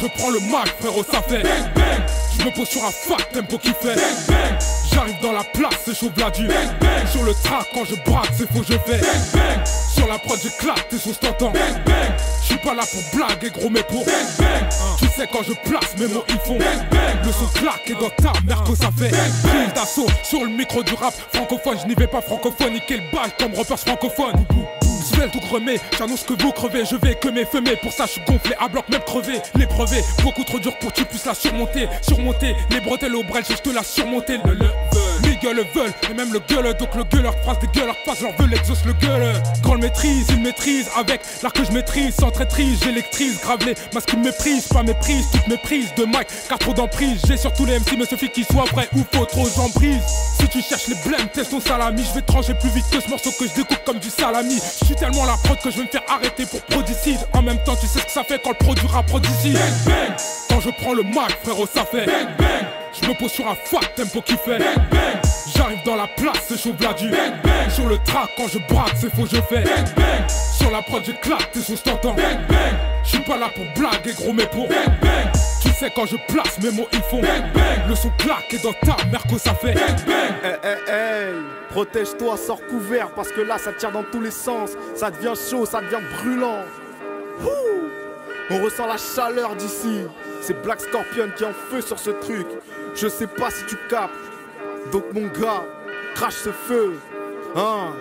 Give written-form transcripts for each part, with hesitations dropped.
je prends le mic, frérot, ça fait je me pose sur un fat tempo qui fait j'arrive dans la place, c'est chaud Vladu. Sur le track, quand je braque, c'est faux, je fais sur la prod, j'éclate, tes sons t'entends. J'suis pas là pour blaguer, gros, mais pour tu sais, quand je place, mes mots, ils font le son claque et dans ta mère que ça fait prise d'assaut sur le micro du rap francophone. Je n'y vais pas francophone, niquer le bail comme repère francophone. Visuel tout gremé, j'annonce que vous crevez. Je vais que mes fumées, pour ça je suis gonflé à bloc, même crevé. Les brevets, beaucoup trop dur pour que tu puisses la surmonter. Surmonter, les bretelles au brel, je te la surmonter. Les gueules veulent, et même le gueule. Donc le gueuleur phrase des gueuleurs passe leur veut, l'exauce le gueule. Quand le maîtrise, il maîtrise avec l'art que je maîtrise. Sans traîtrise, j'électrise, grave les masques qui me méprisent. Pas méprise, toute méprise de mic, car trop d'emprise. J'ai sur tous les MC, mais suffit qu'ils soient vrais ou faux, trop j'en brise. Si tu cherches les blèmes, teste ton salami. Je vais trancher plus vite que ce morceau que je découpe comme du salami. Je suis tellement la prod que je vais me faire arrêter pour prodicide. En même temps, tu sais ce que ça fait quand le produit rap prodicide. Quand je prends le mic, frérot, ça fait je me pose sur un fat tempo qui fait j'arrive dans la place, c'est chaud Vladu. Sur le track, quand je braque, c'est faux, je fais sur la prod, j'éclate, tes sons t'entends. J'suis pas là pour blaguer, gros, mais pour tu sais, quand je place, mes mots, ils font le son claque et dans ta mère que ça fait hey, protège-toi, sors couvert, parce que là, ça tire dans tous les sens. Ça devient chaud, ça devient brûlant. On ressent la chaleur d'ici. C'est Black Scorpion qui est en feu sur ce truc. Je sais pas si tu captes. Donc mon gars, crache ce feu. Hein?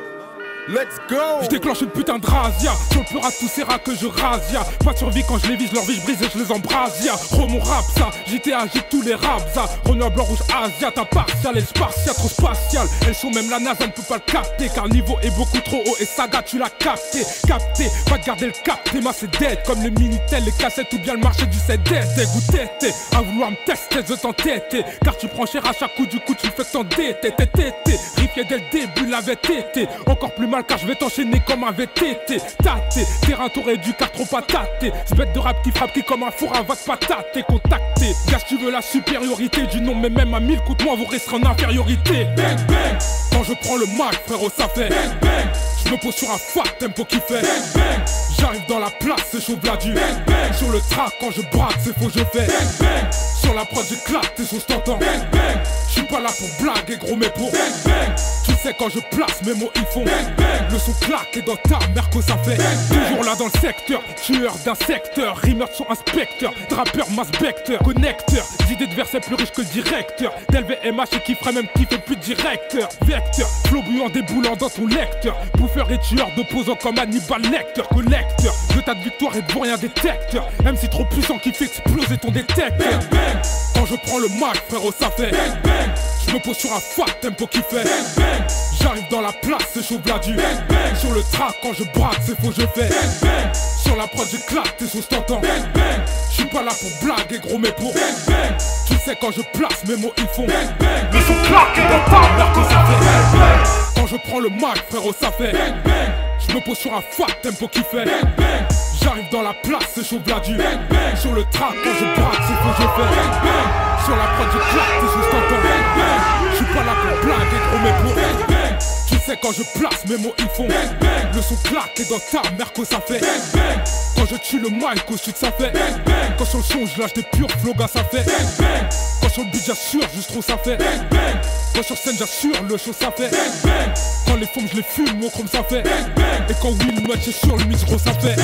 Let's go! Je déclenche une putain de razzia. Sur le plus rat, tous ces rats que je razzia. Pas de survie quand je les vise, leur vie je brise et je les embrase. Mon rap ça, JTA agite tous les raps ça. Renoir blanc rouge Asia, ta partial et le spartiate trop spatial. Elles sont même la NASA ne peut pas le capter. Car le niveau est beaucoup trop haut et Saga tu l'as capté. Capté, pas de garder le cap, tes mains c'est dead. Comme les Minitel, les cassettes ou bien le marché du CD. Dégoûté, à vouloir me tester, je t'entêter. Car tu prends cher à chaque coup, du coup tu fais que t'en déter. Rifié dès le début, l'avait tété. Encore plus mal car je vais t'enchaîner comme un VTT. Tâté, terrain touré du car trop pas tâté. Ce bête de rap qui frappe qui comme un four à va te patater. Contacté, gars tu veux la supériorité du nom. Mais même à 1000 coups de moi vous resterez en infériorité. Quand je prends le mic frérot ça fait je me pose sur un fat tempo qui fait j'arrive dans la place c'est chaud Vladu. Sur le track quand je braque c'est faux je fais sur la prod j'éclate tes sons t'entends. J'suis pas là pour blaguer gros mais pour tu sais quand je place mes mots ils font le son claque et dans ta mère que ça fait toujours là dans le secteur, tueur d'un secteur, rimeur de son inspecteur, drapeur mass-becteur, connecteur, d'idées de versets plus riches que le directeur, d'LVMH et qui ferait même kiffer plus de directeur, vecteur, flow bouillant déboulant dans ton lecteur, bouffeur et tueur d'opposants comme Hannibal Lecter, collecteur de tas de victoires et de rien détecteur, MC trop puissant qui fait exploser ton détecteur. Quand je prends le mic frérot ça fait je me pose sur un fat tempo qui fait j'arrive dans la place c'est chaud Vladu. Sur le track quand je braque c'est faux je fais sur la prod j'éclate tes sons t'entends. J'suis pas là pour blaguer gros mais pour tu sais quand je place mes mots ils font le son claque et dans ta mère que ça fait. Quand je prends le mic frérot ça fait je me pose sur un fat tempo qui fait j'arrive dans la place c'est chaud Vladu. Sur le track quand je braque c'est faux je fais sur la prod j'éclate tes sons t'entends. J'suis pas là pour blaguer gros mais pour tu sais quand je place mes mots ils font le son claque et dans ta mère que ça fait quand je tue le mic au sud ça fait quand sur le son je lâche des purs flogas ça fait quand sur le beat j'assure juste trop ça fait quand sur scène j'assure le show ça fait quand les formes je les fume mon chrome ça fait et quand Will match est sur le micro ça fait